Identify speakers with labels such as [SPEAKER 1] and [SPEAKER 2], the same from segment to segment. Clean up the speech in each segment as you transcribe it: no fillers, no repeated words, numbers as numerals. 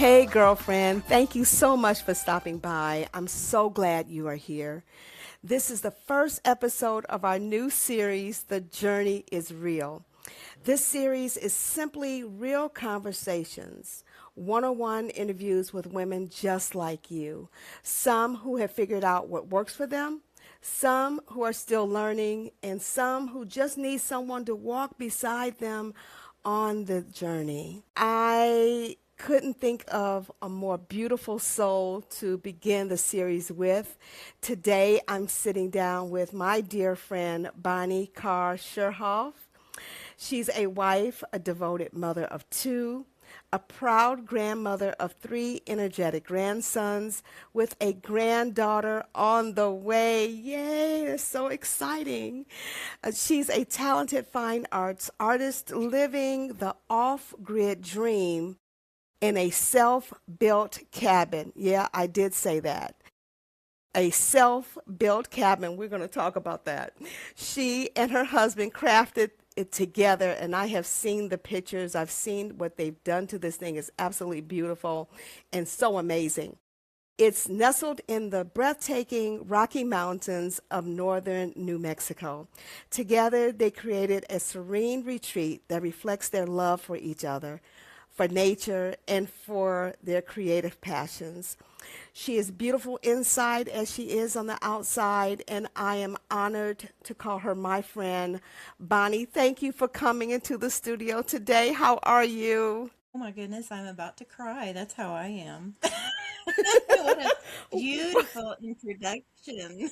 [SPEAKER 1] Hey, girlfriend, thank you so much for stopping by. I'm so glad you are here. This is the first episode of our new series, The Journey is Real. This series is simply real conversations, one-on-one interviews with women just like you, some who have figured out what works for them, some who are still learning, and some who just need someone to walk beside them on the journey. I couldn't think of a more beautiful soul to begin the series with. Today, I'm sitting down with my dear friend, Bonnie Karr-Schuerhoff. She's a wife, a devoted mother of two, a proud grandmother of three energetic grandsons, with a granddaughter on the way. Yay, it's so exciting. She's a talented fine arts artist living the off-grid dream in a self-built cabin. Yeah, I did say that. A self-built cabin. We're going to talk about that. She and her husband crafted it together, and I have seen the pictures. I've seen what they've done to this thing. It's absolutely beautiful and so amazing. It's nestled in the breathtaking Rocky Mountains of northern New Mexico. Together, they created a serene retreat that reflects their love for each other, for nature, and for their creative passions. She is beautiful inside as she is on the outside, and I am honored to call her my friend. Bonnie, thank you for coming into the studio today. How are you?
[SPEAKER 2] Oh my goodness, I'm about to cry. That's how I am. What a beautiful introduction.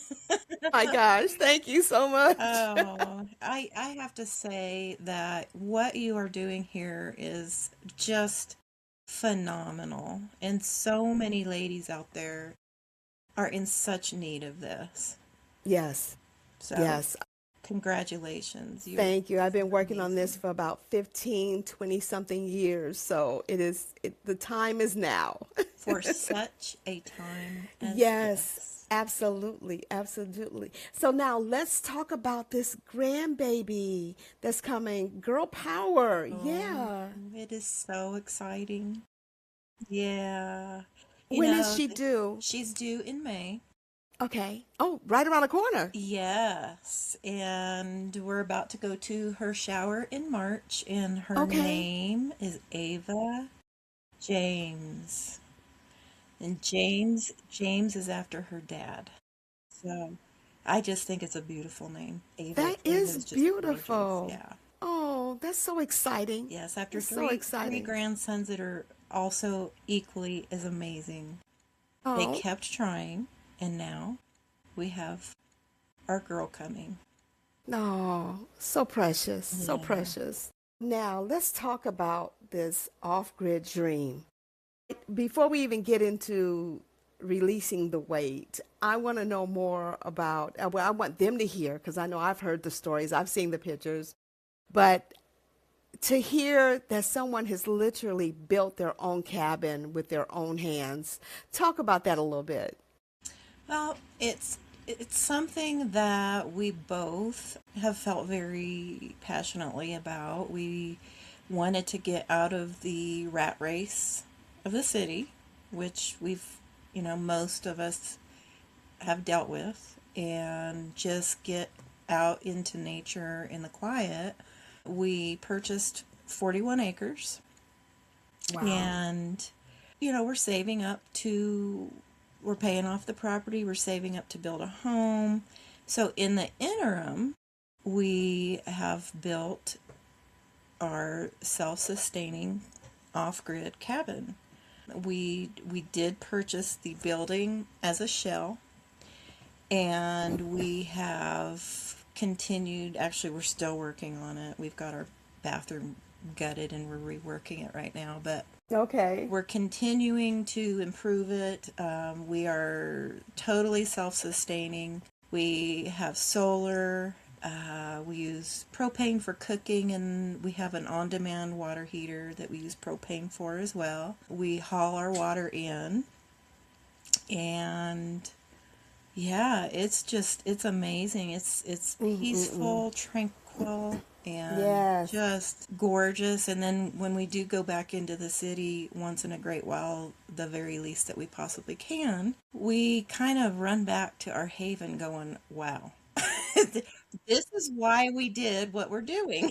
[SPEAKER 1] My gosh, thank you so much.
[SPEAKER 2] Oh, I have to say that what you are doing here is just phenomenal. And so many ladies out there are in such need of this.
[SPEAKER 1] Yes,
[SPEAKER 2] So,
[SPEAKER 1] yes.
[SPEAKER 2] congratulations.
[SPEAKER 1] Thank you. I've been
[SPEAKER 2] You're
[SPEAKER 1] working on this
[SPEAKER 2] amazing.
[SPEAKER 1] for about 15, 20 something years. So the time is now.
[SPEAKER 2] For such a time as
[SPEAKER 1] Yes,
[SPEAKER 2] this.
[SPEAKER 1] absolutely, absolutely. So now let's talk about this grandbaby that's coming. Girl power.
[SPEAKER 2] Oh,
[SPEAKER 1] Yeah.
[SPEAKER 2] it is so exciting. Yeah. You
[SPEAKER 1] When is
[SPEAKER 2] know,
[SPEAKER 1] she due?
[SPEAKER 2] she's due in May.
[SPEAKER 1] Okay. Oh, right around the corner.
[SPEAKER 2] Yes. And we're about to go to her shower in March, and her
[SPEAKER 1] Okay.
[SPEAKER 2] name is Ava James. And James is after her dad. So I just think it's a beautiful name. Ava
[SPEAKER 1] That
[SPEAKER 2] Ava
[SPEAKER 1] is
[SPEAKER 2] is just gorgeous.
[SPEAKER 1] beautiful.
[SPEAKER 2] Yeah.
[SPEAKER 1] Oh, that's so exciting.
[SPEAKER 2] Yes, after
[SPEAKER 1] That's so
[SPEAKER 2] three
[SPEAKER 1] exciting.
[SPEAKER 2] grandsons that are also equally as amazing. They
[SPEAKER 1] Oh,
[SPEAKER 2] kept trying, and now we have our girl coming.
[SPEAKER 1] no, so precious, so
[SPEAKER 2] Yeah.
[SPEAKER 1] precious. Now, let's talk about this off-grid dream. Before we even get into releasing the weight, I want to know more about, well, I want them to hear because I know I've heard the stories, I've seen the pictures, but to hear that someone has literally built their own cabin with their own hands, talk about that a little bit.
[SPEAKER 2] Well, it's something that we both have felt very passionately about. We wanted to get out of the rat race of the city, which most of us have dealt with, and just get out into nature in the quiet. We purchased 41 acres,
[SPEAKER 1] Wow.
[SPEAKER 2] and we're saving up to we're paying off the property, we're saving up to build a home. So in the interim, we have built our self-sustaining off-grid cabin. We did purchase the building as a shell, and we have continued. Actually, we're still working on it. We've got our bathroom gutted and we're reworking it right now, but
[SPEAKER 1] Okay.
[SPEAKER 2] we're continuing to improve it. We are totally self-sustaining. We have solar. We use propane for cooking, and we have an on-demand water heater that we use propane for as well. We haul our water in, and yeah, it's amazing. It's
[SPEAKER 1] Mm-mm-mm.
[SPEAKER 2] peaceful, tranquil. and
[SPEAKER 1] Yes.
[SPEAKER 2] just gorgeous. And then when we do go back into the city once in a great while, the very least that we possibly can, we kind of run back to our haven going, wow, this is why we did what we're doing.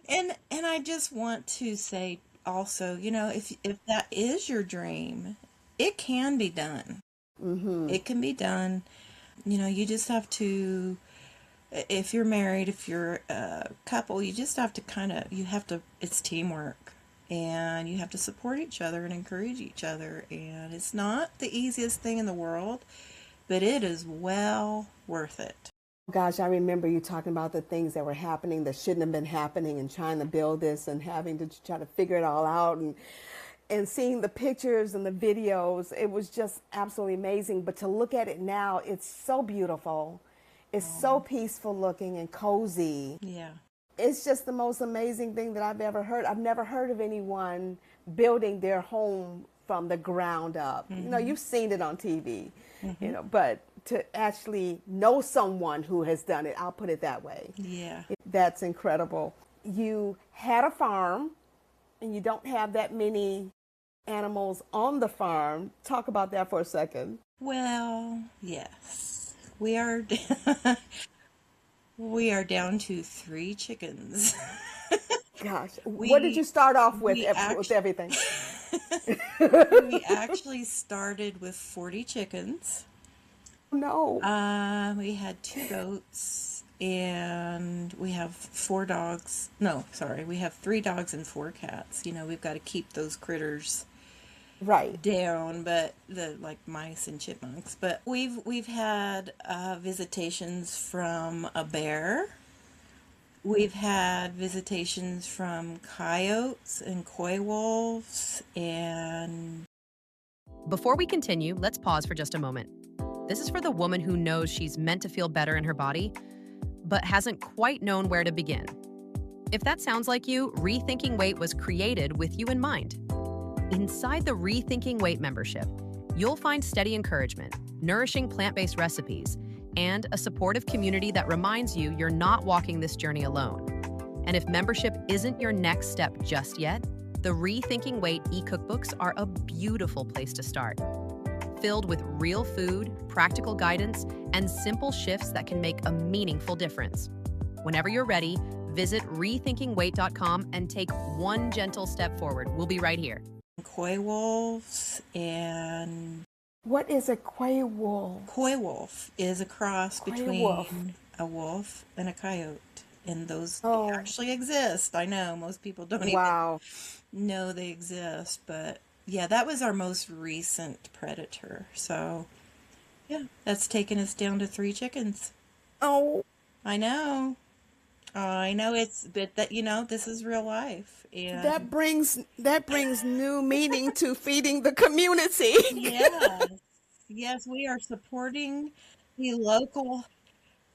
[SPEAKER 2] And I just want to say also, if that is your dream, it can be done.
[SPEAKER 1] Mm-hmm.
[SPEAKER 2] It can be done. You just have to, if you're married, if you're a couple, you just have to it's teamwork. And you have to support each other and encourage each other. And it's not the easiest thing in the world, but it is well worth it.
[SPEAKER 1] Gosh, I remember you talking about the things that were happening that shouldn't have been happening and trying to build this and having to try to figure it all out and seeing the pictures and the videos. It was just absolutely amazing. But to look at it now, it's so beautiful. It's so peaceful looking and cozy.
[SPEAKER 2] Yeah.
[SPEAKER 1] It's just the most amazing thing that I've ever heard. I've never heard of anyone building their home from the ground up. You've seen it on TV, but to actually know someone who has done it, I'll put it that way.
[SPEAKER 2] Yeah.
[SPEAKER 1] That's incredible. You had a farm and you don't have that many animals on the farm. Talk about that for a second.
[SPEAKER 2] Well, yes. We are we are down to 3 chickens.
[SPEAKER 1] Gosh,
[SPEAKER 2] We
[SPEAKER 1] what did you start off with
[SPEAKER 2] we
[SPEAKER 1] with
[SPEAKER 2] actually
[SPEAKER 1] everything?
[SPEAKER 2] we actually started with 40 chickens.
[SPEAKER 1] No.
[SPEAKER 2] We had 2 goats and we have 4 dogs. No, sorry, we have 3 dogs and 4 cats. We've got to keep those critters
[SPEAKER 1] Right.
[SPEAKER 2] down, but like mice and chipmunks. But we've had visitations from a bear. We've had visitations from coyotes and coy wolves and
[SPEAKER 3] Before we continue, let's pause for just a moment. This is for the woman who knows she's meant to feel better in her body, but hasn't quite known where to begin. If that sounds like you, Rethinking Weight was created with you in mind. Inside the Rethinking Weight membership, you'll find steady encouragement, nourishing plant-based recipes, and a supportive community that reminds you you're not walking this journey alone. And if membership isn't your next step just yet, the Rethinking Weight e-cookbooks are a beautiful place to start. Filled with real food, practical guidance, and simple shifts that can make a meaningful difference. Whenever you're ready, visit rethinkingweight.com and take one gentle step forward. We'll be right here.
[SPEAKER 2] coy wolves. And
[SPEAKER 1] What is a quay wolf?
[SPEAKER 2] coy wolf is a cross
[SPEAKER 1] Coy
[SPEAKER 2] between
[SPEAKER 1] wolf.
[SPEAKER 2] a wolf and a coyote. And those they
[SPEAKER 1] Oh,
[SPEAKER 2] actually exist. I know most people don't even
[SPEAKER 1] wow.
[SPEAKER 2] know they exist, but yeah, that was our most recent predator. So yeah, that's taken us down to 3 chickens.
[SPEAKER 1] Oh,
[SPEAKER 2] I know. I know but this is real life. And
[SPEAKER 1] that brings new meaning to feeding the community.
[SPEAKER 2] yes, yes, we are supporting the local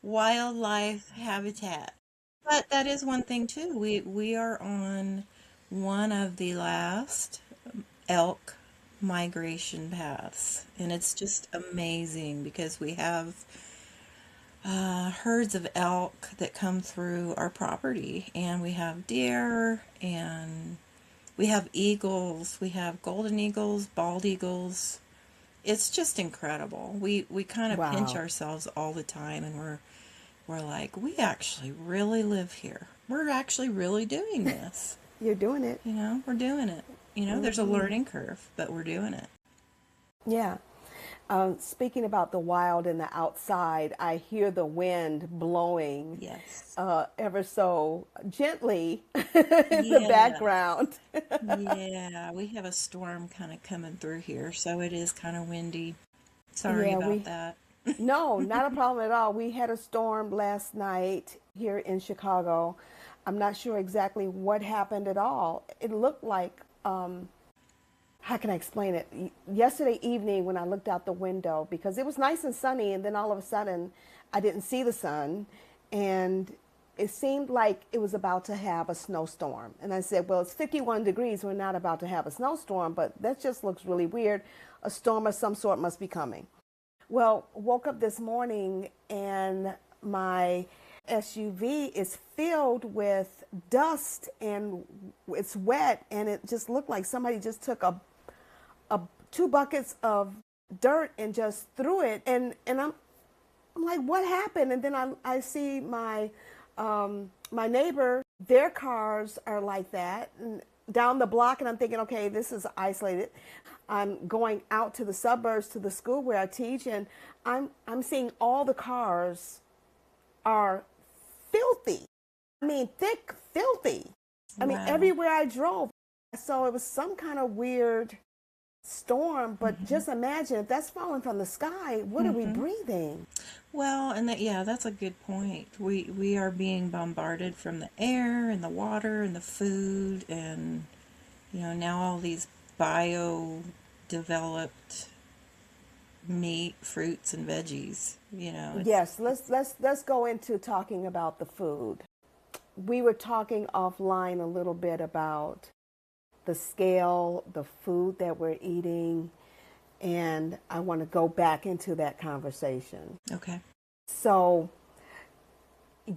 [SPEAKER 2] wildlife habitat. But that is one thing too. We are on one of the last elk migration paths, and it's just amazing because we have herds of elk that come through our property, and we have deer, and we have eagles, we have golden eagles, bald eagles. It's just incredible. We kind of pinch
[SPEAKER 1] Wow.
[SPEAKER 2] ourselves all the time, and we're like, we actually really live here. We're actually really doing this.
[SPEAKER 1] You're doing it.
[SPEAKER 2] We're doing it. There's a learning curve, but we're doing it.
[SPEAKER 1] Yeah. Speaking about the wild and the outside, I hear the wind blowing
[SPEAKER 2] Yes.
[SPEAKER 1] ever so gently in the
[SPEAKER 2] Yeah.
[SPEAKER 1] background.
[SPEAKER 2] Yeah. We have a storm kind of coming through here, so it is kind of windy. Sorry
[SPEAKER 1] Yeah,
[SPEAKER 2] about that.
[SPEAKER 1] no, not a problem at all. We had a storm last night here in Chicago. I'm not sure exactly what happened at all. It looked like, how can I explain it? Yesterday evening when I looked out the window, because it was nice and sunny, and then all of a sudden I didn't see the sun, and it seemed like it was about to have a snowstorm. And I said, well, it's 51 degrees. We're not about to have a snowstorm, but that just looks really weird. A storm of some sort must be coming. Well, woke up this morning and my SUV is filled with dust and it's wet, and it just looked like somebody just took a 2 buckets of dirt and just threw it. And I'm like, what happened? And then I see my my neighbor, their cars are like that, and down the block, and I'm thinking, okay, this is isolated. I'm going out to the suburbs to the school where I teach, and I'm seeing all the cars are filthy. I mean, thick, filthy. I mean,
[SPEAKER 2] Wow.
[SPEAKER 1] everywhere I drove. So it was some kind of weird storm, but just imagine if that's falling from the sky, what are we breathing?
[SPEAKER 2] Well, and that's a good point. We are being bombarded from the air and the water and the food, and now all these bio developed meat, fruits, and veggies.
[SPEAKER 1] Yes, let's go into talking about the food. We were talking offline a little bit about the scale, the food that we're eating, and I want to go back into that conversation.
[SPEAKER 2] Okay.
[SPEAKER 1] So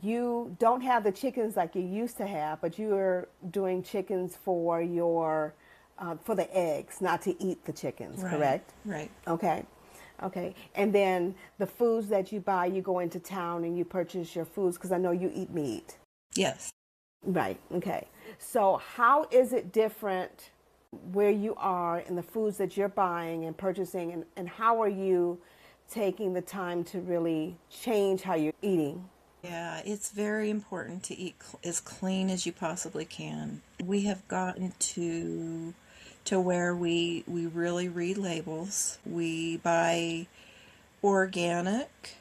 [SPEAKER 1] you don't have the chickens like you used to have, but you are doing chickens for your for the eggs, not to eat the chickens,
[SPEAKER 2] Right.
[SPEAKER 1] correct?
[SPEAKER 2] Right.
[SPEAKER 1] Okay. Okay. And then the foods that you buy, you go into town and you purchase your foods, because I know you eat meat.
[SPEAKER 2] Yes.
[SPEAKER 1] Right. Okay. So how is it different where you are in the foods that you're buying and purchasing, and how are you taking the time to really change how you're eating?
[SPEAKER 2] Yeah, it's very important to eat as clean as you possibly can. We have gotten to where we really read labels. We buy organic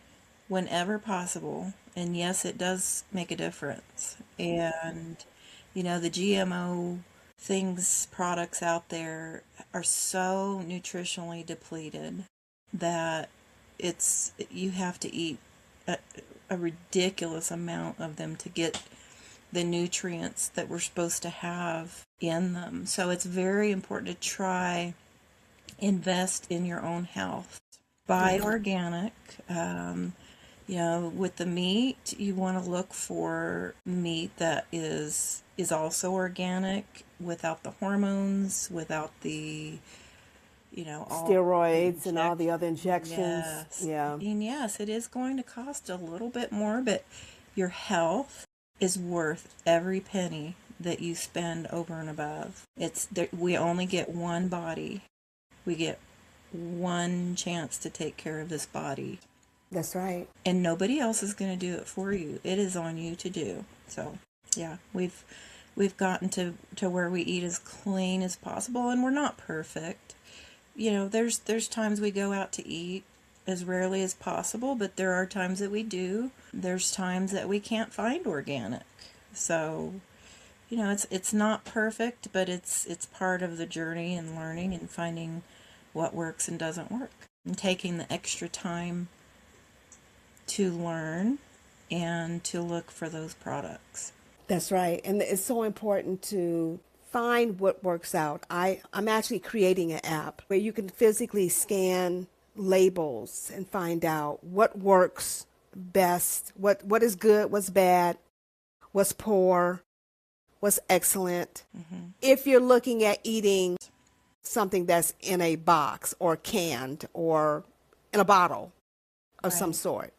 [SPEAKER 2] whenever possible. And yes, it does make a difference. And the GMO products out there are so nutritionally depleted that you have to eat a ridiculous amount of them to get the nutrients that we're supposed to have in them. So it's very important to invest in your own health. Buy organic. With the meat, you want to look for meat that is also organic, without the hormones, without the
[SPEAKER 1] Steroids and all the other injections.
[SPEAKER 2] Yes.
[SPEAKER 1] Yeah.
[SPEAKER 2] And yes, it is going to cost a little bit more, but your health is worth every penny that you spend over and above. We only get one body. We get one chance to take care of this body.
[SPEAKER 1] That's right.
[SPEAKER 2] And nobody else is going to do it for you. It is on you to do. So, yeah, we've gotten to where we eat as clean as possible, and we're not perfect. There's times we go out to eat as rarely as possible, but there are times that we do. There's times that we can't find organic. So, it's not perfect, but it's part of the journey and learning and finding what works and doesn't work, and taking the extra time to learn and to look for those products.
[SPEAKER 1] That's right. And it's so important to find what works out. I'm actually creating an app where you can physically scan labels and find out what works best, what is good, what's bad, what's poor, what's excellent. Mm-hmm. If you're looking at eating something that's in a box or canned or in a bottle of some sort,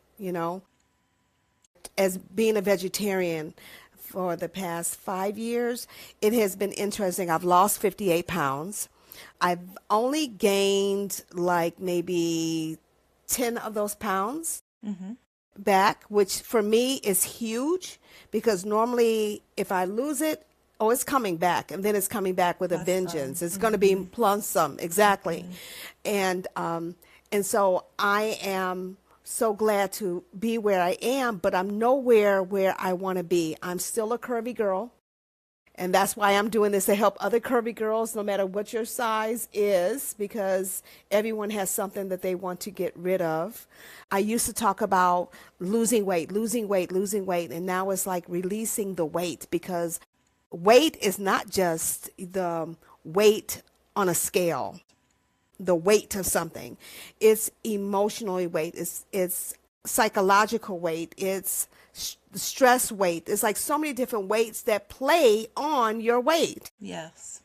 [SPEAKER 1] As being a vegetarian for the past 5 years, it has been interesting. I've lost 58 pounds. I've only gained like maybe 10 of those pounds back, which for me is huge, because normally if I lose it, it's coming back, and then it's coming back with a vengeance. It's going to be plus some, exactly. And so I am so glad to be where I am, but I'm nowhere where I want to be. I'm still a curvy girl, and that's why I'm doing this, to help other curvy girls, no matter what your size is, because everyone has something that they want to get rid of. I used to talk about losing weight, and now it's like releasing the weight, because weight is not just the weight on a scale, the weight of something. It's emotionally weight. It's psychological weight, it's stress weight. It's like so many different weights that play on your weight.
[SPEAKER 2] Yes.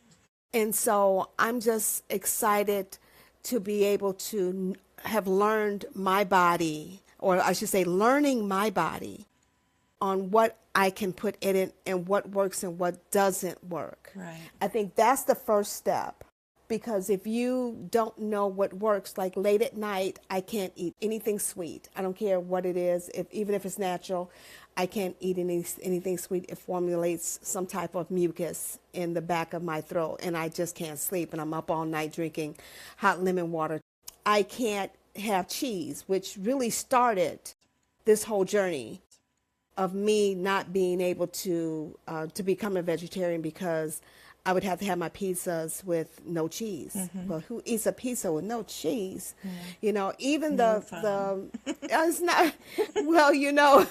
[SPEAKER 1] And so I'm just excited to be able to have learned my body, or I should say, learning my body on what I can put in it and what works and what doesn't work.
[SPEAKER 2] Right.
[SPEAKER 1] I think that's the first step. Because if you don't know what works, like late at night, I can't eat anything sweet. I don't care what it is. Even if it's natural, I can't eat anything sweet. It formulates some type of mucus in the back of my throat, and I just can't sleep. And I'm up all night drinking hot lemon water. I can't have cheese, which really started this whole journey of me not being able to become a vegetarian, because I would have to have my pizzas with no cheese.
[SPEAKER 2] Mm-hmm.
[SPEAKER 1] Well, who eats a pizza with no cheese?
[SPEAKER 2] Yeah.
[SPEAKER 1] You know, even
[SPEAKER 2] No
[SPEAKER 1] it's not, well, you know,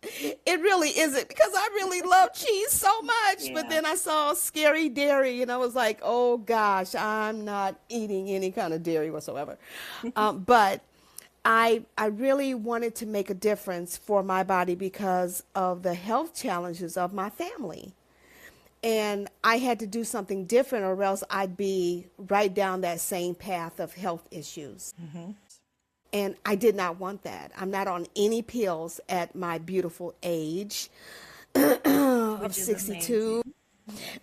[SPEAKER 1] it really isn't, because I really love cheese so much.
[SPEAKER 2] Yeah.
[SPEAKER 1] But then I saw scary dairy and I was like, oh gosh, I'm not eating any kind of dairy whatsoever. But I really wanted to make a difference for my body because of the health challenges of my family. And I had to do something different, or else I'd be right down that same path of health issues.
[SPEAKER 2] Mm-hmm.
[SPEAKER 1] And I did not want that. I'm not on any pills at my beautiful age of 62,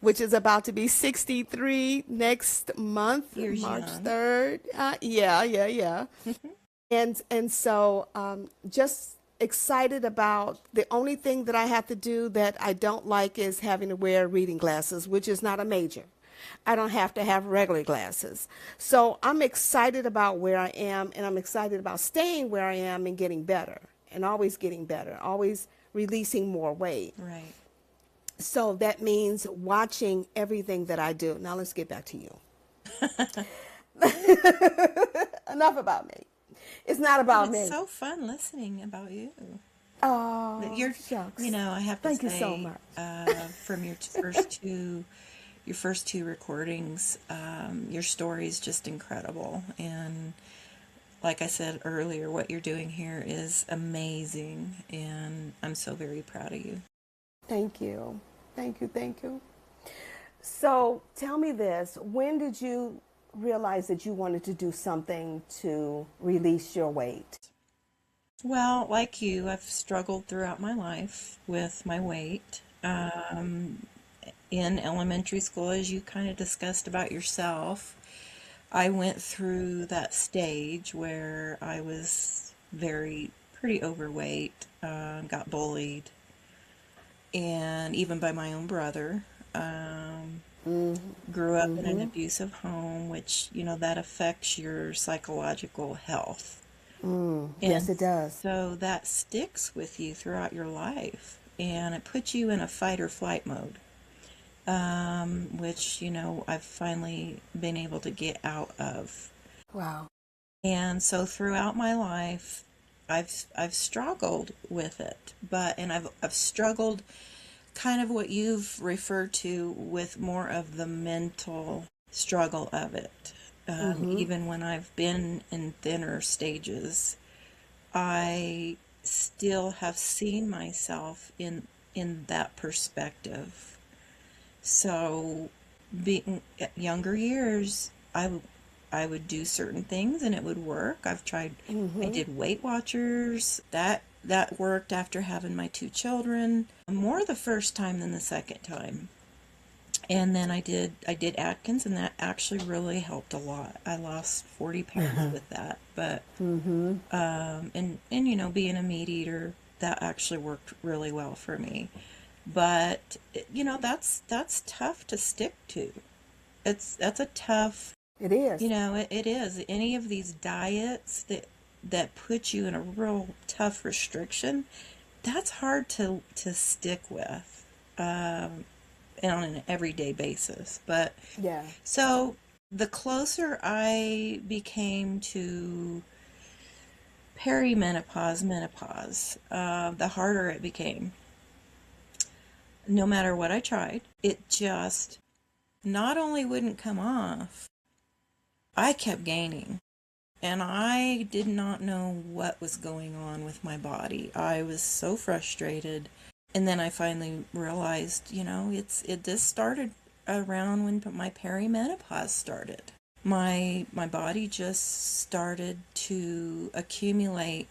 [SPEAKER 1] which is about to be 63 next month,
[SPEAKER 2] Years
[SPEAKER 1] March
[SPEAKER 2] young.
[SPEAKER 1] 3rd. Yeah. And so just excited about the only thing that I have to do that I don't like is having to wear reading glasses, which is not a major. I don't have to have regular glasses. So I'm excited about where I am, and I'm excited about staying where I am and getting better, and always getting better, always releasing more weight.
[SPEAKER 2] Right.
[SPEAKER 1] So that means watching everything that I do. Now let's get back to you. Enough about me. It's not about me.
[SPEAKER 2] It's so fun listening about you.
[SPEAKER 1] Oh,
[SPEAKER 2] You're,
[SPEAKER 1] shucks.
[SPEAKER 2] you know, I have to
[SPEAKER 1] Thank
[SPEAKER 2] say,
[SPEAKER 1] you so much.
[SPEAKER 2] From your first two recordings, your story is just incredible. And like I said earlier, what you're doing here is amazing, and I'm so very proud of you.
[SPEAKER 1] Thank you. Thank you. So tell me this, when did you realize that you wanted to do something to release your weight?
[SPEAKER 2] Well, like you, I've struggled throughout my life with my weight. In elementary school, as you kind of discussed about yourself, I went through that stage where I was pretty overweight, got bullied, and even by my own brother. Grew up in an abusive home, which, you know, that affects your psychological health.
[SPEAKER 1] Yes, it does.
[SPEAKER 2] So that sticks with you throughout your life, and it puts you in a fight or flight mode, which, you know, I've finally been able to get out of.
[SPEAKER 1] Wow.
[SPEAKER 2] And so throughout my life, I've struggled with it, and I've struggled kind of what you've referred to with more of the mental struggle of it. Even when I've been in thinner stages, I still have seen myself in that perspective. So, being at younger years, I would do certain things and it would work. I've tried. I did Weight Watchers. That worked after having my two children. More the first time than the second time. And then I did Atkins, and that actually really helped a lot. I lost 40 pounds with that. But and you know, being a meat eater, that actually worked really well for me. But you know, that's tough to stick to. That's a tough.
[SPEAKER 1] It is.
[SPEAKER 2] You know, it is. Any of these diets that put you in a real tough restriction, that's hard to stick with on an everyday basis. But
[SPEAKER 1] Yeah.
[SPEAKER 2] so the closer I became to perimenopause, menopause, the harder it became. No matter what I tried, it just not only wouldn't come off, I kept gaining. And I did not know what was going on with my body. I was so frustrated. And then I finally realized, this started around when my perimenopause started. My body just started to accumulate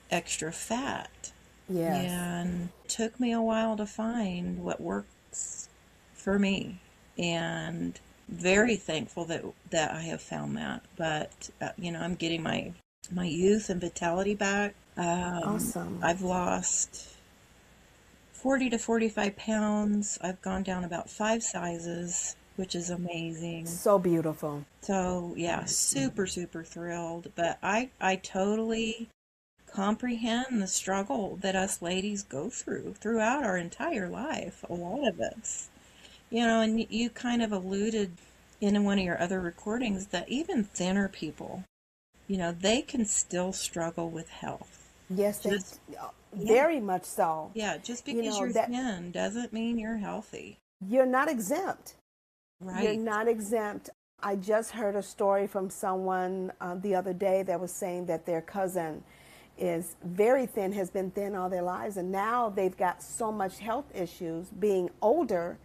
[SPEAKER 2] extra fat.
[SPEAKER 1] Yes.
[SPEAKER 2] And it took me a while to find what works for me. And very thankful that I have found that. But I'm getting my youth and vitality back.
[SPEAKER 1] Awesome.
[SPEAKER 2] I've lost 40 to 45 pounds. I've gone down about 5 sizes, which is amazing.
[SPEAKER 1] So beautiful.
[SPEAKER 2] So yeah, super, super thrilled. But I totally comprehend the struggle that us ladies go throughout our entire life, a lot of us. And you kind of alluded in one of your other recordings that even thinner people, they can still struggle with health.
[SPEAKER 1] Yes, very much so.
[SPEAKER 2] Yeah, just because you're thin doesn't mean you're healthy.
[SPEAKER 1] You're not exempt.
[SPEAKER 2] Right.
[SPEAKER 1] You're not exempt. I just heard a story from someone the other day that was saying that their cousin is very thin, has been thin all their lives, and now they've got so much health issues being older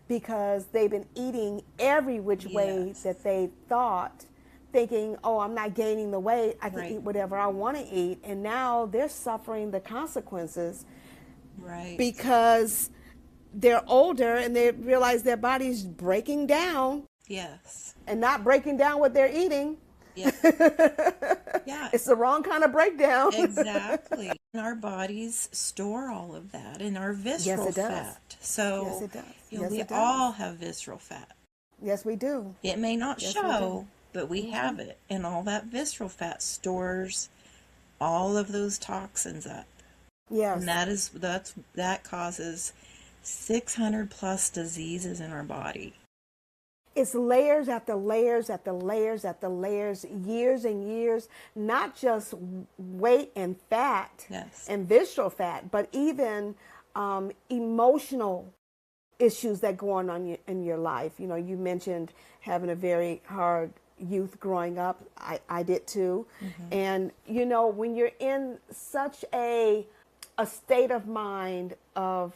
[SPEAKER 1] because they've been eating every which way that they thought, thinking, oh, I'm not gaining the weight, I can eat whatever I want to eat, and now they're suffering the consequences because they're older and they realize their body's breaking down.
[SPEAKER 2] Yes.
[SPEAKER 1] And not breaking down what they're eating.
[SPEAKER 2] Yeah. Yeah.
[SPEAKER 1] It's the wrong kind of breakdown.
[SPEAKER 2] Exactly. And our bodies store all of that in our visceral fat. So
[SPEAKER 1] yes, it does.
[SPEAKER 2] We all have visceral fat.
[SPEAKER 1] Yes, we do.
[SPEAKER 2] It may not show, but we have it. And all that visceral fat stores all of those toxins up.
[SPEAKER 1] Yes.
[SPEAKER 2] And that causes 600 plus diseases in our body.
[SPEAKER 1] It's layers after layers after layers after layers, years and years, not just weight and fat and visceral fat, but even emotional issues that go on in your life. You mentioned having a very hard youth growing up. I did too. Mm-hmm. And, when you're in such a state of mind of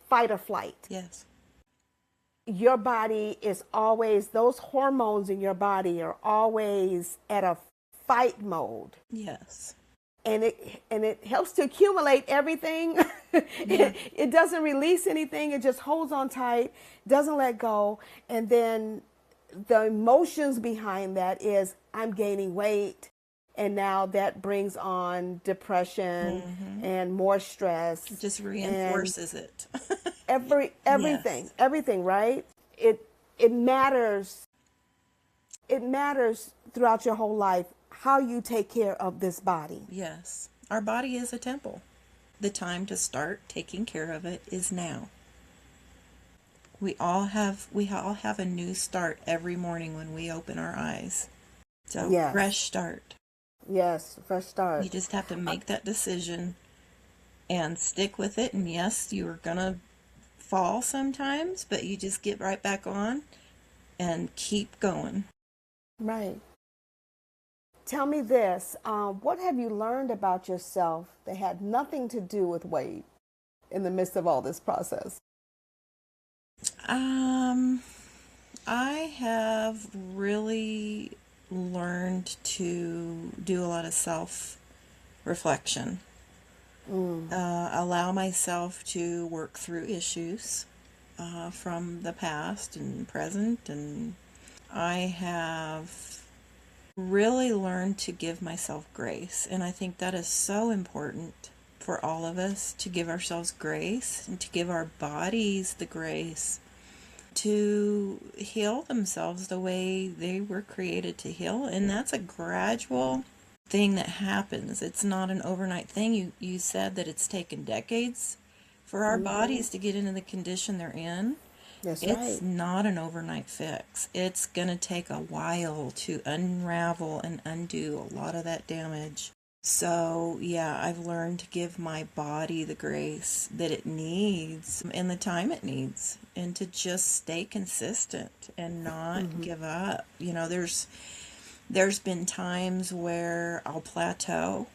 [SPEAKER 1] fight or flight.
[SPEAKER 2] Yes.
[SPEAKER 1] Your body is always, those hormones in your body are always at a fight mode.
[SPEAKER 2] Yes.
[SPEAKER 1] And it helps to accumulate everything. It doesn't release anything. It just holds on tight, doesn't let go. And then the emotions behind that is, I'm gaining weight. And now that brings on depression and more stress.
[SPEAKER 2] It just reinforces it.
[SPEAKER 1] Everything, right? It matters. It matters throughout your whole life how you take care of this body.
[SPEAKER 2] Yes. Our body is a temple. The time to start taking care of it is now. We all have a new start every morning when we open our eyes. So fresh start.
[SPEAKER 1] Yes, fresh start.
[SPEAKER 2] You just have to make that decision and stick with it. And yes, you're going to fall sometimes, but you just get right back on and keep going.
[SPEAKER 1] Right. Tell me this. What have you learned about yourself that had nothing to do with weight in the midst of all this process?
[SPEAKER 2] I have really learned to do a lot of self-reflection. Allow myself to work through issues from the past and present, and I have really learned to give myself grace, and I think that is so important for all of us, to give ourselves grace and to give our bodies the grace to heal themselves the way they were created to heal. And that's a gradual thing that happens. It's not an overnight thing. You said that it's taken decades for our bodies to get into the condition they're in. It's not an overnight fix. It's going to take a while to unravel and undo a lot of that damage. So, yeah, I've learned to give my body the grace that it needs and the time it needs, and to just stay consistent and not give up. There's been times where I'll plateau.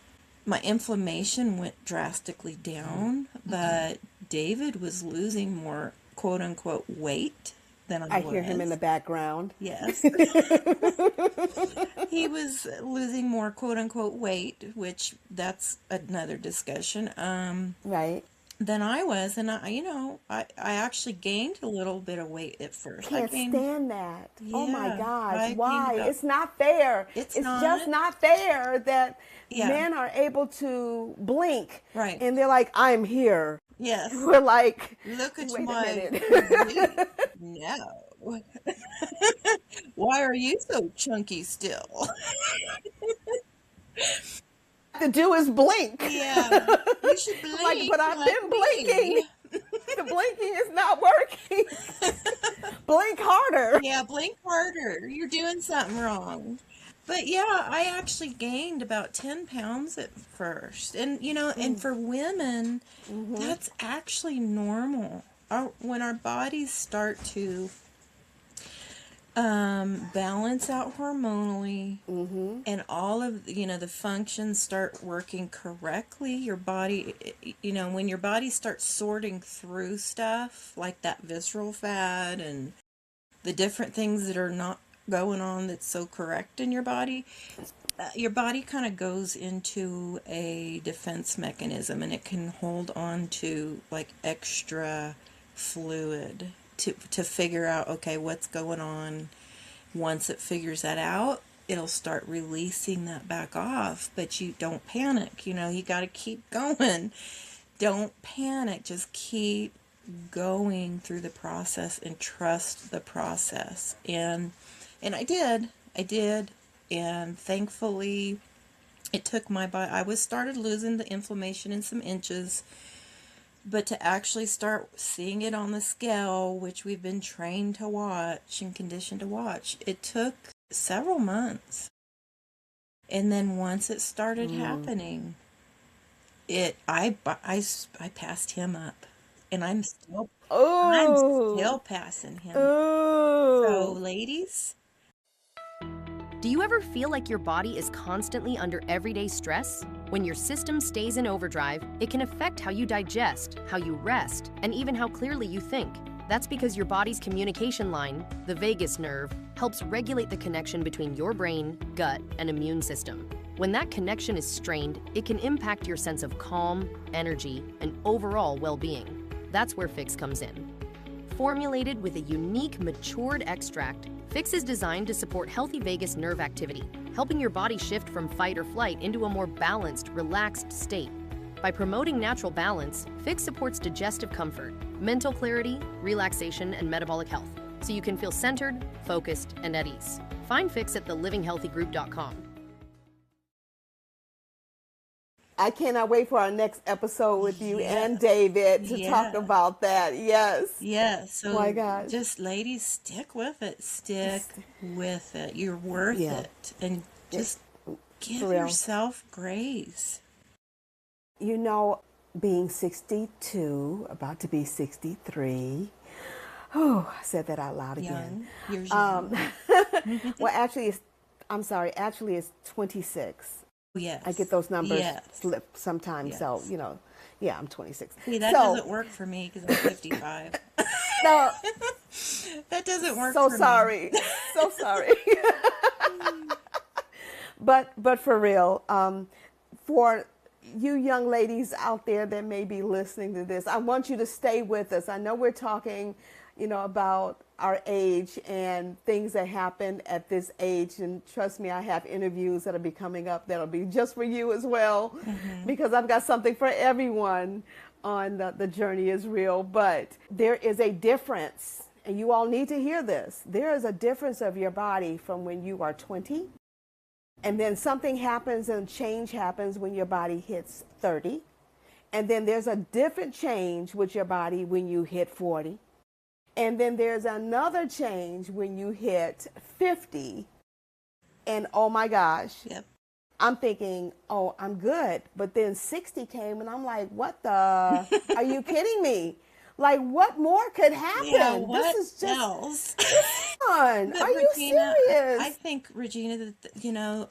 [SPEAKER 2] My inflammation went drastically down, but David was losing more quote unquote weight than I
[SPEAKER 1] I hear him in the
[SPEAKER 2] was.
[SPEAKER 1] background.
[SPEAKER 2] Yes. He was losing more quote unquote weight, which that's another discussion.
[SPEAKER 1] Right.
[SPEAKER 2] Than I was, and I actually gained a little bit of weight at first. I
[SPEAKER 1] Can't
[SPEAKER 2] gained,
[SPEAKER 1] stand that. Oh my
[SPEAKER 2] yeah,
[SPEAKER 1] gosh.
[SPEAKER 2] I gained
[SPEAKER 1] Why?
[SPEAKER 2] about,
[SPEAKER 1] It's not fair.
[SPEAKER 2] it's
[SPEAKER 1] It's just
[SPEAKER 2] not,
[SPEAKER 1] not fair that
[SPEAKER 2] yeah,
[SPEAKER 1] men are able to blink
[SPEAKER 2] right,
[SPEAKER 1] and they're like, I'm here.
[SPEAKER 2] yes.
[SPEAKER 1] We're like,
[SPEAKER 2] Look at
[SPEAKER 1] wait a
[SPEAKER 2] my
[SPEAKER 1] minute.
[SPEAKER 2] physique. No. Why are you so chunky still?
[SPEAKER 1] To do is blink.
[SPEAKER 2] Yeah, you should
[SPEAKER 1] I'm like,
[SPEAKER 2] blink
[SPEAKER 1] but I've
[SPEAKER 2] like
[SPEAKER 1] been blinking.
[SPEAKER 2] me.
[SPEAKER 1] The blinking is not working. Blink harder.
[SPEAKER 2] Yeah, blink harder. You're doing something wrong. But yeah, I actually gained about 10 pounds at first. And, and for women, that's actually normal. When our bodies start to balance out hormonally and all of, the functions start working correctly, your body, when your body starts sorting through stuff like that visceral fat and the different things that are not going on that's so correct in your body kind of goes into a defense mechanism, and it can hold on to like extra fluid to figure out, okay, what's going on. Once it figures that out, it'll start releasing that back off. But you don't panic. You got to keep going. Don't panic. Just keep going through the process and trust the process. And I did, and thankfully it took my body. I started losing the inflammation in some inches, but to actually start seeing it on the scale, which we've been trained to watch and conditioned to watch, it took several months. And then once it started happening, I passed him up, and I'm
[SPEAKER 1] Oh.
[SPEAKER 2] still passing him. So,
[SPEAKER 1] Oh.
[SPEAKER 2] ladies,
[SPEAKER 3] Do you ever feel like your body is constantly under everyday stress? When your system stays in overdrive, it can affect how you digest, how you rest, and even how clearly you think. That's because your body's communication line, the vagus nerve, helps regulate the connection between your brain, gut, and immune system. When that connection is strained, it can impact your sense of calm, energy, and overall well-being. That's where Fix comes in. Formulated with a unique matured extract, Fix is designed to support healthy vagus nerve activity, helping your body shift from fight or flight into a more balanced, relaxed state. By promoting natural balance, Fix supports digestive comfort, mental clarity, relaxation, and metabolic health, so you can feel centered, focused, and at ease. Find Fix at thelivinghealthygroup.com.
[SPEAKER 1] I cannot wait for our next episode with you and
[SPEAKER 2] yes,
[SPEAKER 1] David to talk
[SPEAKER 2] yeah,
[SPEAKER 1] about that. Yes.
[SPEAKER 2] yeah.
[SPEAKER 1] Oh my
[SPEAKER 2] So
[SPEAKER 1] gosh.
[SPEAKER 2] just ladies, stick with it. Stick with it. You're worth
[SPEAKER 1] Yeah.
[SPEAKER 2] it. And just
[SPEAKER 1] For
[SPEAKER 2] give
[SPEAKER 1] real.
[SPEAKER 2] yourself grace.
[SPEAKER 1] Being 62, about to be 63. Oh, I said that out loud again.
[SPEAKER 2] Young. You're young.
[SPEAKER 1] Well, actually it's 26.
[SPEAKER 2] Yes.
[SPEAKER 1] I get those numbers
[SPEAKER 2] Yes.
[SPEAKER 1] slip sometimes. So,
[SPEAKER 2] Yes.
[SPEAKER 1] yeah, I'm 26.
[SPEAKER 2] See, that
[SPEAKER 1] So,
[SPEAKER 2] doesn't work for me because I'm 55.
[SPEAKER 1] no,
[SPEAKER 2] That doesn't work
[SPEAKER 1] so
[SPEAKER 2] for me.
[SPEAKER 1] sorry. So sorry. But for real, for you young ladies out there that may be listening to this, I want you to stay with us. I know we're talking, about our age and things that happen at this age. And trust me, I have interviews that'll be coming up that'll be just for you as well, because I've got something for everyone on the journey is real. But there is a difference, and you all need to hear this. There is a difference of your body from when you are 20. And then something happens and change happens when your body hits 30. And then there's a different change with your body when you hit 40. And then there's another change when you hit 50. And oh my gosh,
[SPEAKER 2] Yep.
[SPEAKER 1] I'm thinking, oh, I'm good. But then 60 came and I'm like, what the? Are you kidding me? Like, what more could happen?
[SPEAKER 2] Yeah,
[SPEAKER 1] This
[SPEAKER 2] what
[SPEAKER 1] is just
[SPEAKER 2] else?
[SPEAKER 1] fun.
[SPEAKER 2] But
[SPEAKER 1] Are you
[SPEAKER 2] Regina, I
[SPEAKER 1] serious?
[SPEAKER 2] think, Regina, that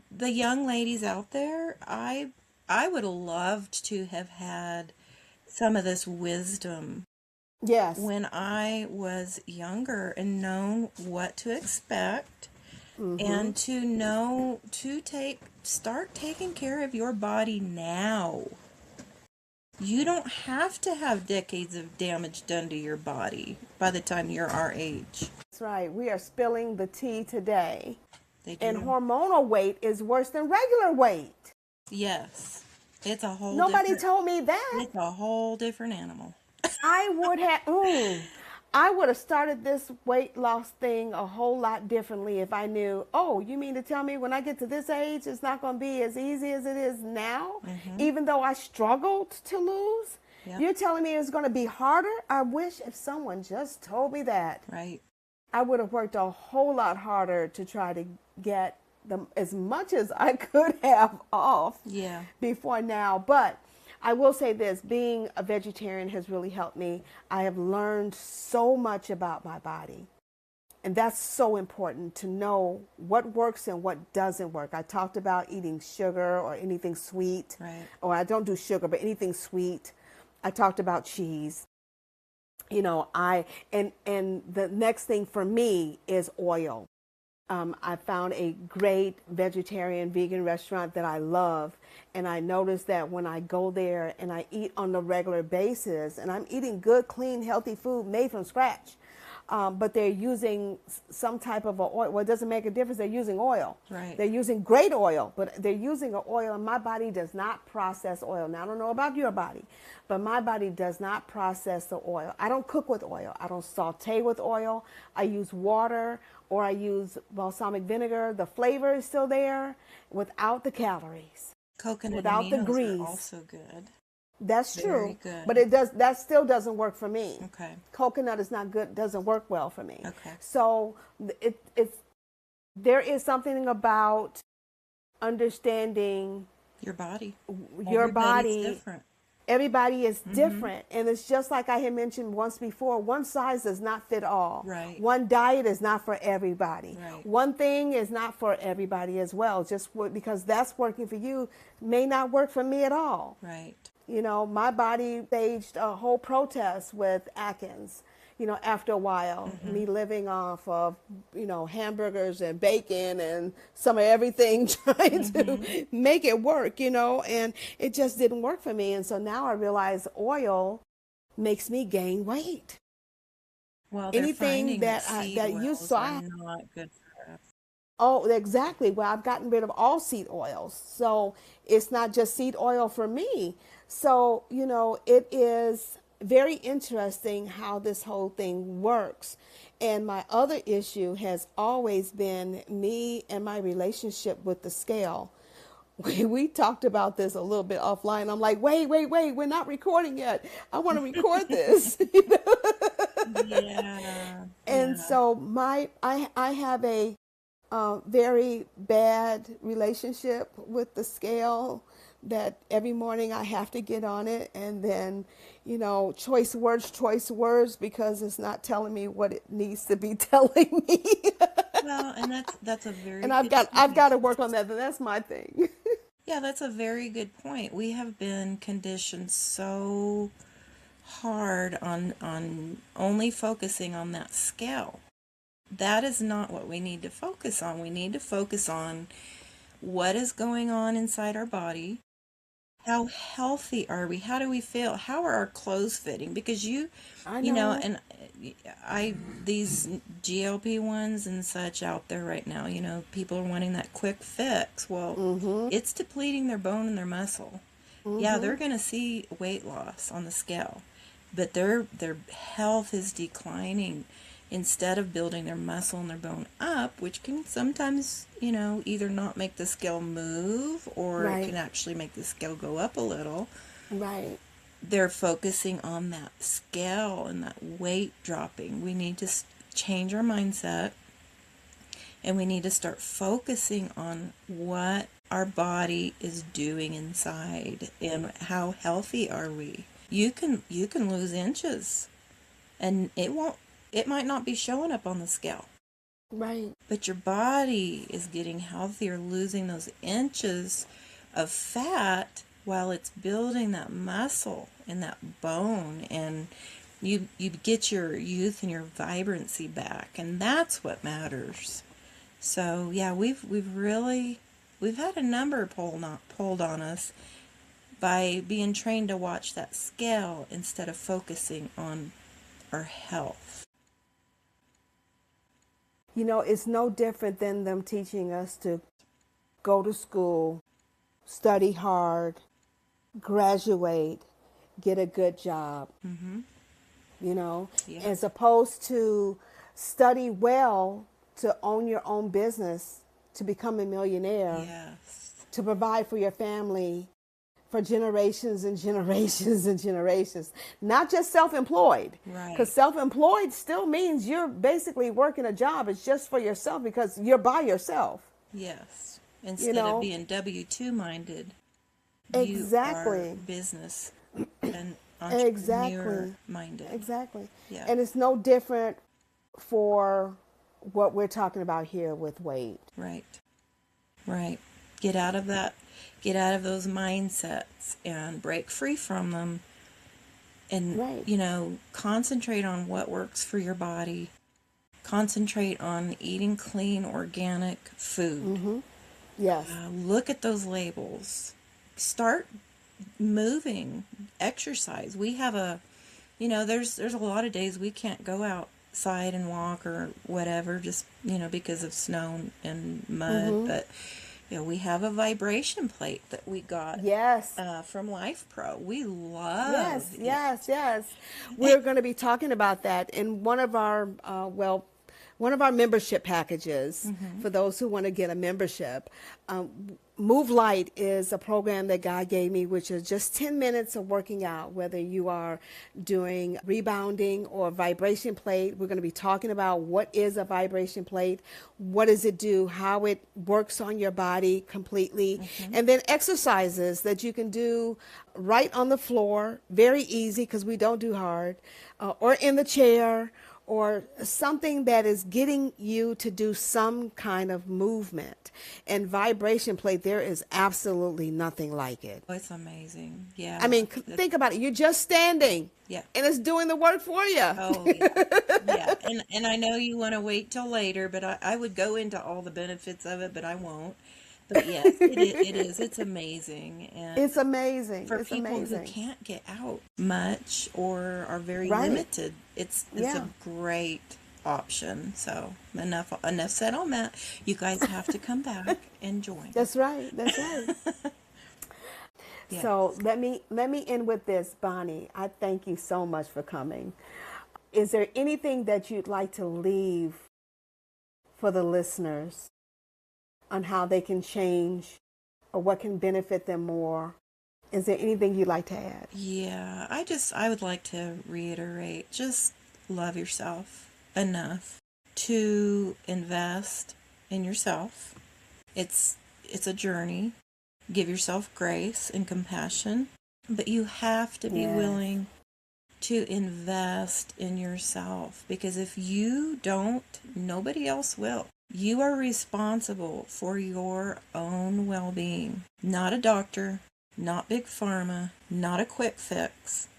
[SPEAKER 2] the young ladies out there, I would have loved to have had some of this wisdom
[SPEAKER 1] Yes.
[SPEAKER 2] when I was younger and known what to expect
[SPEAKER 1] Mm-hmm.
[SPEAKER 2] and to know to start taking care of your body now. You don't have to have decades of damage done to your body by the time you're our age.
[SPEAKER 1] That's right. We are spilling the tea today.
[SPEAKER 2] They
[SPEAKER 1] And
[SPEAKER 2] do.
[SPEAKER 1] hormonal weight is worse than regular weight.
[SPEAKER 2] Yes. It's a whole
[SPEAKER 1] Nobody
[SPEAKER 2] different
[SPEAKER 1] told me that.
[SPEAKER 2] it's a whole different animal.
[SPEAKER 1] I would have, I would have started this weight loss thing a whole lot differently if I knew, oh, you mean to tell me when I get to this age, it's not going to be as easy as it is now, even though I struggled to lose?
[SPEAKER 2] Yep.
[SPEAKER 1] You're telling me it's going to be harder? I wish if someone just told me that.
[SPEAKER 2] Right.
[SPEAKER 1] I would have worked a whole lot harder to try to get as much as I could have off
[SPEAKER 2] Yeah.
[SPEAKER 1] before now. But I will say this, being a vegetarian has really helped me. I have learned so much about my body. And that's so important to know what works and what doesn't work. I talked about eating sugar or anything sweet.
[SPEAKER 2] Right.
[SPEAKER 1] Or I don't do sugar, but anything sweet. I talked about cheese. You know, and the next thing for me is oil. I found a great vegetarian vegan restaurant that I love. And I noticed that when I go there and I eat on a regular basis, and I'm eating good, clean, healthy food made from scratch, but they're using some type of a oil. Well, it doesn't make a difference. They're using oil.
[SPEAKER 2] Right.
[SPEAKER 1] They're using great oil, but they're using an oil, and my body does not process oil. Now, I don't know about your body, but my body does not process the oil. I don't cook with oil. I don't saute with oil. I use water, or I use balsamic vinegar. The flavor is still there without the calories,
[SPEAKER 2] Coconut
[SPEAKER 1] without the
[SPEAKER 2] aminos
[SPEAKER 1] grease.
[SPEAKER 2] are also good.
[SPEAKER 1] That's
[SPEAKER 2] Very
[SPEAKER 1] true,
[SPEAKER 2] good.
[SPEAKER 1] but that still doesn't work for me.
[SPEAKER 2] Okay.
[SPEAKER 1] Coconut is not good, doesn't work well for me.
[SPEAKER 2] Okay.
[SPEAKER 1] So there is something about understanding
[SPEAKER 2] Your body.
[SPEAKER 1] your
[SPEAKER 2] Everybody's
[SPEAKER 1] body.
[SPEAKER 2] different.
[SPEAKER 1] Everybody is different, and it's just like I had mentioned once before, one size does not fit all.
[SPEAKER 2] Right.
[SPEAKER 1] One diet is not for everybody.
[SPEAKER 2] Right.
[SPEAKER 1] One thing is not for everybody as well. Because that's working for you may not work for me at all.
[SPEAKER 2] Right.
[SPEAKER 1] You know, my body staged a whole protest with Atkins, after a while, me living off of, hamburgers and bacon and some of everything, trying to make it work, and it just didn't work for me. And so now I realize oil makes me gain weight.
[SPEAKER 2] Well, they're
[SPEAKER 1] Anything
[SPEAKER 2] finding
[SPEAKER 1] that
[SPEAKER 2] seed
[SPEAKER 1] that you
[SPEAKER 2] oils
[SPEAKER 1] saw.
[SPEAKER 2] are not good for us.
[SPEAKER 1] Oh, exactly. Well, I've gotten rid of all seed oils. So it's not just seed oil for me. So, it is very interesting how this whole thing works. And my other issue has always been me and my relationship with the scale. We talked about this a little bit offline. I'm like, wait, we're not recording yet. I want to record this.
[SPEAKER 2] Yeah.
[SPEAKER 1] And so I have a very bad relationship with the scale, that every morning I have to get on it, and then, choice words, because it's not telling me what it needs to be telling me.
[SPEAKER 2] Well, and that's a very
[SPEAKER 1] And
[SPEAKER 2] good
[SPEAKER 1] I've got to work on that. And that's my thing.
[SPEAKER 2] Yeah, that's a very good point. We have been conditioned so hard on only focusing on that scale. That is not what we need to focus on. We need to focus on what is going on inside our body. How healthy are we? How do we feel? How are our clothes fitting? Because
[SPEAKER 1] I
[SPEAKER 2] you know,
[SPEAKER 1] know.
[SPEAKER 2] and these GLP ones and such out there right now, people are wanting that quick fix. Well, it's depleting their bone and their muscle. Yeah, they're going to see weight loss on the scale, but their health is declining instead of building their muscle and their bone up, which can sometimes, either not make the scale move, or
[SPEAKER 1] Right.
[SPEAKER 2] it can actually make the scale go up a little.
[SPEAKER 1] Right.
[SPEAKER 2] They're focusing on that scale and that weight dropping. We need to change our mindset, and we need to start focusing on what our body is doing inside and how healthy are we. you can lose inches, and it might not be showing up on the scale.
[SPEAKER 1] Right.
[SPEAKER 2] But your body is getting healthier, losing those inches of fat while it's building that muscle and that bone, and you get your youth and your vibrancy back, and that's what matters. So yeah, we've had a number pulled on us by being trained to watch that scale instead of focusing on our health.
[SPEAKER 1] You know, it's no different than them teaching us to go to school, study hard, graduate, get a good job. You know,
[SPEAKER 2] Yeah.
[SPEAKER 1] as opposed to study well to own your own business, to become a millionaire,
[SPEAKER 2] Yes.
[SPEAKER 1] to provide for your family for generations and generations and generations. Not just self-employed.
[SPEAKER 2] Right.
[SPEAKER 1] Because self-employed still means you're basically working a job. It's just for yourself because you're by yourself.
[SPEAKER 2] Yes. Instead of being W-2 minded,
[SPEAKER 1] Exactly.
[SPEAKER 2] you are business and
[SPEAKER 1] Exactly.
[SPEAKER 2] entrepreneur minded.
[SPEAKER 1] Exactly.
[SPEAKER 2] Yeah.
[SPEAKER 1] And it's no different for what we're talking about here with weight.
[SPEAKER 2] Right. Right. Get out of those mindsets and break free from them, and
[SPEAKER 1] Right.
[SPEAKER 2] concentrate on what works for your body. Concentrate on eating clean, organic food.
[SPEAKER 1] Yes.
[SPEAKER 2] Look at those labels. Start moving, exercise. We have there's a lot of days we can't go outside and walk or whatever, just, because of snow and mud. But, we have a vibration plate that we got
[SPEAKER 1] Yes.
[SPEAKER 2] from Life Pro. We love
[SPEAKER 1] Yes,
[SPEAKER 2] it.
[SPEAKER 1] yes. We're going to be talking about that in one of our, one of our membership packages for those who want to get a membership. Move Light is a program that God gave me, which is just 10 minutes of working out, whether you are doing rebounding or vibration plate. We're going to be talking about what is a vibration plate, what does it do, how it works on your body completely, and then exercises that you can do right on the floor, very easy because we don't do hard, or in the chair, or something that is getting you to do some kind of movement. And vibration plate, there is absolutely nothing like it.
[SPEAKER 2] Oh, it's amazing. Yeah.
[SPEAKER 1] I mean, think about it. You're just standing.
[SPEAKER 2] Yeah.
[SPEAKER 1] And it's doing the work for you.
[SPEAKER 2] Oh, yeah. Yeah. And I know you want to wait till later, but I would go into all the benefits of it, but I won't. But yes, it is. It's amazing. And
[SPEAKER 1] It's amazing.
[SPEAKER 2] for
[SPEAKER 1] It's
[SPEAKER 2] people
[SPEAKER 1] amazing.
[SPEAKER 2] who can't get out much or are very
[SPEAKER 1] Right.
[SPEAKER 2] limited, it's
[SPEAKER 1] Yeah.
[SPEAKER 2] a great option. So enough said on that. You guys have to come back and join.
[SPEAKER 1] That's right. That's right.
[SPEAKER 2] Yeah.
[SPEAKER 1] So let me end with this, Bonnie. I thank you so much for coming. Is there anything that you'd like to leave for the listeners on how they can change or what can benefit them more? Is there anything you'd like to add?
[SPEAKER 2] Yeah, I would like to reiterate, just love yourself enough to invest in yourself. It's a journey. Give yourself grace and compassion, but you have to be
[SPEAKER 1] Yes.
[SPEAKER 2] willing to invest in yourself, because if you don't, nobody else will. You are responsible for your own well-being, not a doctor, not big pharma, not a quick fix.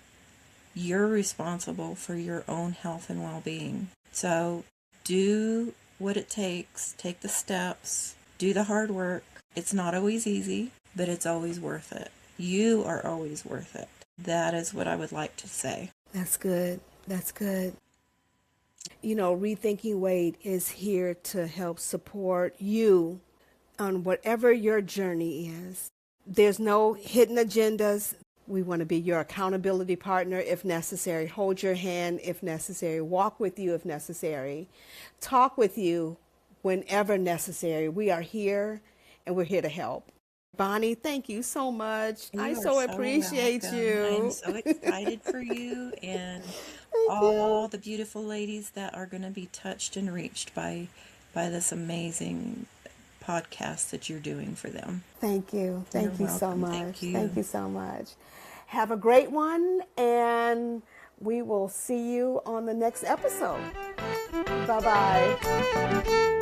[SPEAKER 2] You're responsible for your own health and well-being. So do what it takes, take the steps, do the hard work. It's not always easy, but it's always worth it. You are always worth it. That is what I would like to say.
[SPEAKER 1] That's good. That's good. You know, Rethinking Weight is here to help support you on whatever your journey is. There's no hidden agendas. We want to be your accountability partner if necessary, hold your hand if necessary, walk with you if necessary, talk with you whenever necessary. We are here and we're here to help. Bonnie, thank you so much.
[SPEAKER 2] You
[SPEAKER 1] I
[SPEAKER 2] are
[SPEAKER 1] so appreciate
[SPEAKER 2] welcome.
[SPEAKER 1] you.
[SPEAKER 2] I'm so excited for you and
[SPEAKER 1] Thank
[SPEAKER 2] all
[SPEAKER 1] you.
[SPEAKER 2] the beautiful ladies that are going to be touched and reached by this amazing podcast that you're doing for them.
[SPEAKER 1] Thank you. Thank
[SPEAKER 2] You're
[SPEAKER 1] you so
[SPEAKER 2] welcome.
[SPEAKER 1] much.
[SPEAKER 2] Thank you.
[SPEAKER 1] Thank you so much. Have a great one, and we will see you on the next episode. Bye-bye.